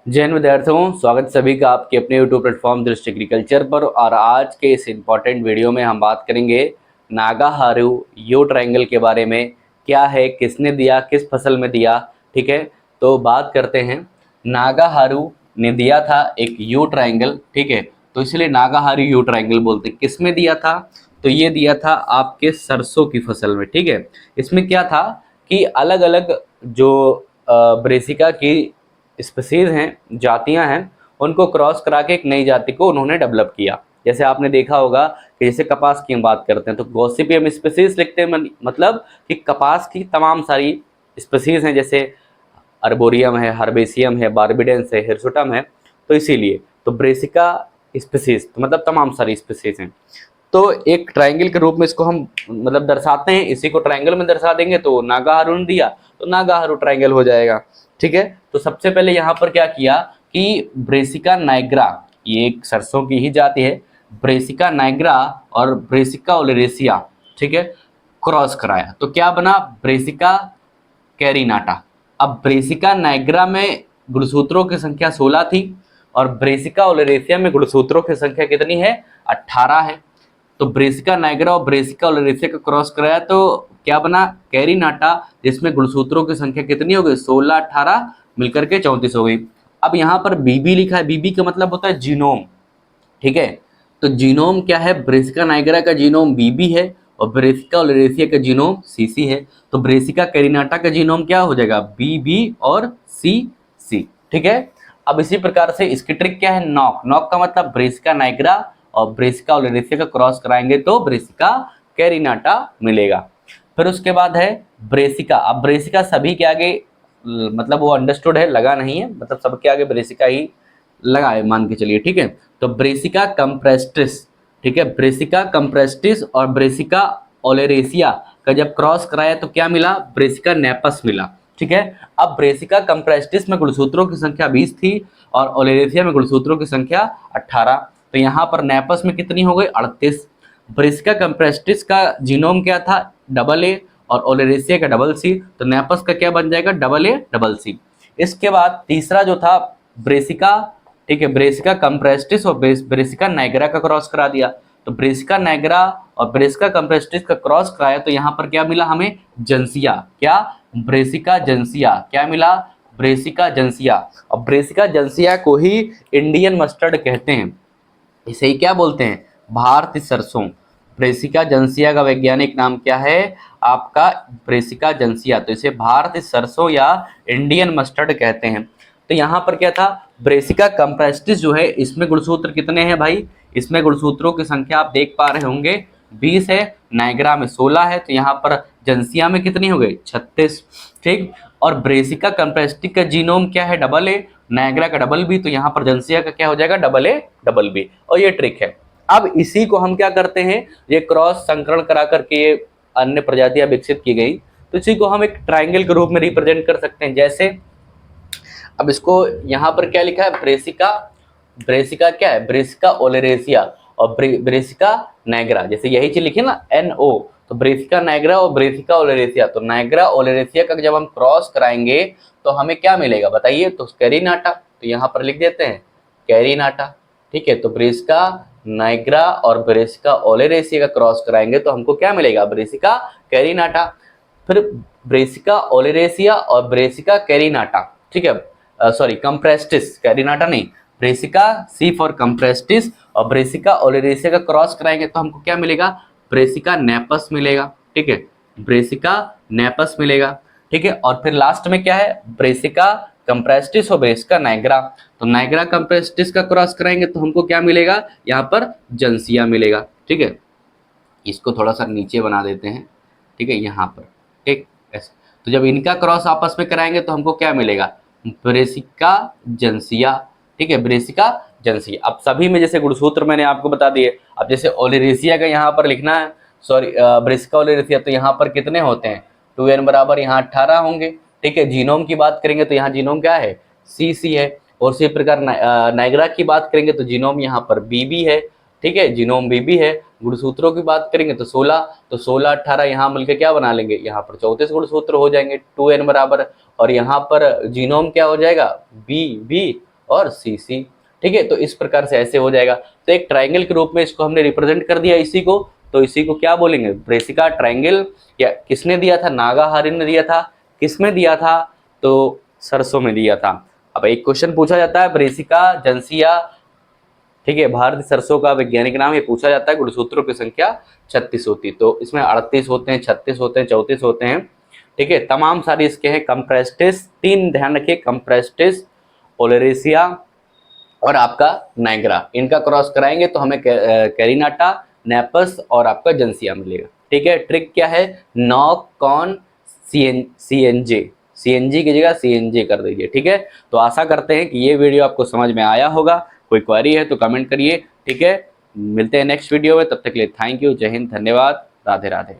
जय हिंद विद्यार्थियों, स्वागत सभी का आपके अपने यूट्यूब प्लेटफॉर्म दृष्टि एग्रीकल्चर पर। और आज के इस इम्पॉर्टेंट वीडियो में हम बात करेंगे नागाहारू यू ट्रायंगल के बारे में। क्या है, किसने दिया, किस फसल में दिया। ठीक है, तो बात करते हैं। नागाहारू ने दिया था एक यू ट्रायंगल, ठीक है, तो इसलिए नागाहारू यू ट्रायंगल बोलते हैं। किसमें दिया था, तो ये दिया था आपके सरसों की फसल में। ठीक है, इसमें क्या था कि अलग अलग जो ब्रेसिका की स्पीसीज हैं, जातियां हैं, उनको क्रॉस करा के एक नई जाति को उन्होंने डेवलप किया। जैसे आपने देखा होगा कि जैसे कपास की हम बात करते हैं तो गॉसिपियम स्पीसीज लिखते हैं, मतलब कि कपास की तमाम सारी स्पीसीज हैं, जैसे अर्बोरियम है, हर्बेसियम है, बारबिडेंस है, हिरसुटम है। तो इसीलिए तो ब्रेसिका स्पीसीज तो मतलब तमाम सारी स्पीसीज हैं। तो एक ट्रायंगल के रूप में इसको हम मतलब दर्शाते हैं। इसी को ट्रायंगल में दर्शा देंगे तो नागाहारू ने दिया तो नागाहारू ट्रायंगल हो जाएगा। ठीक है, तो सबसे पहले यहाँ पर क्या किया कि ब्रेसिका नाइग्रा, ये एक सरसों की ही जाति है, ब्रेसिका नाइग्रा और ब्रेसिका ओलेरेसिया, ठीक है, क्रॉस कराया तो क्या बना, ब्रेसिका कैरिनाटा। अब ब्रेसिका नाइग्रा में गुणसूत्रों की संख्या 16 थी और ब्रेसिका ओलेरेसिया में गुणसूत्रों की संख्या कितनी है, 18 है। तो ब्रेसिका नाइग्रा और ब्रेसिका ओलेरेसिया का क्रॉस कराया तो क्या बना, कैरिनाटा, जिसमें गुणसूत्रों की संख्या कितनी हो गई, 16 18 मिलकर के 34 हो गई। अब यहाँ पर बीबी लिखा है, बीबी का मतलब होता है जीनोम। ठीक है, तो जीनोम क्या है, ब्रेसिका नाइग्रा का जीनोम बीबी है और ब्रेसिका ओलेरेसिया का जीनोम सीसी है। तो ब्रेसिका कैरिनाटा का जीनोम क्या हो जाएगा, बीबी और सी। ठीक है, अब इसी प्रकार से इसकी ट्रिक क्या है, नॉक। नॉक का मतलब ब्रेसिका नाइग्रा और ब्रेसिका ओलेरेसिया का क्रॉस कराएंगे तो ब्रेसिका कैरिनाटा मिलेगा। फिर उसके बाद है ब्रेसिका। अब ब्रेसिका सभी के आगे मतलब वो अंडरस्टूड है, लगा नहीं है, मतलब सबके आगे ब्रेसिका ही लगा है, मान के चलिए। ठीक है, तो ब्रेसिका कंप्रेस्टिस, ठीक है, ब्रेसिका कंप्रेस्टिस और ब्रेसिका ओलेरेसिया का जब क्रॉस कराया तो क्या मिला, ब्रेसिका नेपस मिला। ठीक है, अब ब्रेसिका कंप्रेस्टिस में गुणसूत्रों की संख्या 20 थी और ओलेरेसिया में गुणसूत्रों की संख्या 18। तो यहाँ पर नेपस में कितनी हो गई, 38। ब्रेसिका कंप्रेस्टिस का जीनोम क्या था, डबल ए, और ओलेरेसिया का डबल सी, तो नेपस का क्या बन जाएगा, डबल ए डबल सी। इसके बाद तीसरा जो था ब्रेसिका, ठीक है, ब्रेसिका कंप्रेस्टिस और ब्रेसिका नाइग्रा का क्रॉस करा दिया। तो ब्रेसिका नाइग्रा और ब्रेसिका कंप्रेस्टिस का क्रॉस कराया तो यहाँ पर क्या मिला हमें, जंसिया। क्या, ब्रेसिका जंसिया, क्या मिला, ब्रेसिका जंसिया। और ब्रेसिका जंसिया को ही इंडियन मस्टर्ड कहते हैं, इसे ही क्या बोलते हैं, भारतीय सरसों। ब्रेसिका जंसिया का वैज्ञानिक नाम क्या है आपका, ब्रेसिका जंसिया। तो इसे भारतीय सरसों या इंडियन मस्टर्ड कहते हैं। तो यहाँ पर क्या था, ब्रेसिका कंप्रेस्टिस जो है इसमें गुणसूत्र कितने हैं भाई, इसमें गुणसूत्रों की संख्या आप देख पा रहे होंगे 20 है, नाइग्रा में 16 है, तो यहाँ पर जंसिया में कितनी हो गई, 36। ठीक, और ब्रेसिका कंप्रेस्टिक का जीनोम क्या है, डबल ए, नाइग्रा का डबल बी, तो यहाँ पर जंसिया का क्या हो जाएगा, डबल ए डबल बी। और ये ट्रिक है। अब इसी को हम क्या करते हैं, ये क्रॉस संकरण करा करके ये अन्य प्रजातियां विकसित की गई, तो इसी को हम एक ट्राइंगल के रूप में रिप्रेजेंट कर सकते हैं। जैसे अब इसको यहाँ पर क्या लिखा है, ब्रेसिका, ब्रेसिका क्या है, ब्रेसिका ओलेरेसिया और ब्रेसिका नाइग्रा, जैसे यही चीज लिखे ना NO, तो ब्रेसिका नाइग्रा और ब्रेसिका ओलेरेसिया। तो नाइग्रा ओलेरेसिया का जब हम क्रॉस कराएंगे तो हमें क्या मिलेगा बताइए, तो कैरिनाटा। तो यहाँ पर लिख देते हैं कैरिनाटा। ठीक है, तो ब्रेसिका नाइग्रा और ब्रेसिका ओलेरेसिया का क्रॉस कराएंगे तो हमको क्या मिलेगा, ब्रेसिका कैरिनाटा। फिर ब्रेसिका ओलेरेसिया और ब्रेसिका कैरिनाटा, ठीक है, सॉरी कंप्रेस्टिस, कैरिनाटा नहीं, ब्रेसिका सी फॉर कंप्रेस्टिस और ब्रेसिका ओलेरेसिया का क्रॉस कराएंगे तो हमको क्या मिलेगा, ब्रेसिका नेपस मिलेगा। ठीक है, ब्रेसिका नेपस मिलेगा। ठीक है, और फिर लास्ट में क्या है, ब्रेसिका कंप्रेस्टिस और ब्रेसिका नाइग्रा। तो नाइग्रा कंप्रेस्टिस का क्रॉस कराएंगे तो हमको क्या मिलेगा, यहाँ पर जंसिया मिलेगा। ठीक है, इसको थोड़ा सा नीचे बना देते हैं, ठीक है, यहाँ पर, ठीक, ऐसे। तो जब इनका क्रॉस आपस में कराएंगे तो हमको क्या मिलेगा, ब्रेसिका जंसिया। ठीक है, ब्रेसिका जंसिया। अब सभी में जैसे गुणसूत्र मैंने आपको बता दिए। अब जैसे ओलेरेसिया का यहाँ पर लिखना है, सॉरी ब्रेसिका ओलेरेसिया, तो यहाँ पर कितने होते हैं, 2n बराबर यहाँ 18 होंगे। ठीक है, जीनोम की बात करेंगे तो यहाँ जीनोम क्या है, CC है। और उसी प्रकार नाइग्रा की बात करेंगे तो जीनोम यहाँ पर BB है। ठीक है, जीनोम BB है। गुणसूत्रों की बात करेंगे तो 16, तो 16 18 यहाँ मिलकर क्या बना लेंगे, यहाँ पर 34 गुणसूत्र हो जाएंगे, 2n बराबर। और यहाँ पर जीनोम क्या हो जाएगा, BB और CC। ठीक है, तो इस प्रकार से ऐसे हो जाएगा। तो एक ट्राइंगल के रूप में इसको हमने रिप्रेजेंट कर दिया इसी को, तो इसी को क्या बोलेंगे, ब्रेसिका ट्राइंगल। या किसने दिया था, नागाहारी ने दिया था। किसमें दिया था, तो सरसों में दिया था। अब एक क्वेश्चन पूछा जाता है, ब्रेसिका जंसिया, ठीक है, भारतीय सरसों का वैज्ञानिक नाम, ये पूछा जाता है। गुणसूत्रों की संख्या 36 होती है, तो इसमें 38 होते हैं, 36 होते हैं, 34 होते हैं। ठीक है, तमाम सारी इसके हैं। कंप्रेस्टिस, 3 ध्यान रखिए, कंप्रेस्टिस, ओलेरेसिया और आपका नाइग्रा, इनका क्रॉस कराएंगे तो हमें कैरिनाटा, नेपस और आपका जंसिया मिलेगा। ठीक है, ट्रिक क्या है, नॉक कॉन CNJ, CNG की जगह CNJ कर दीजिए। ठीक है, तो आशा करते हैं कि ये वीडियो आपको समझ में आया होगा। कोई क्वेरी है तो कमेंट करिए। ठीक है, मिलते हैं नेक्स्ट वीडियो में, तब तक के लिए थैंक यू, जय हिंद, धन्यवाद, राधे राधे।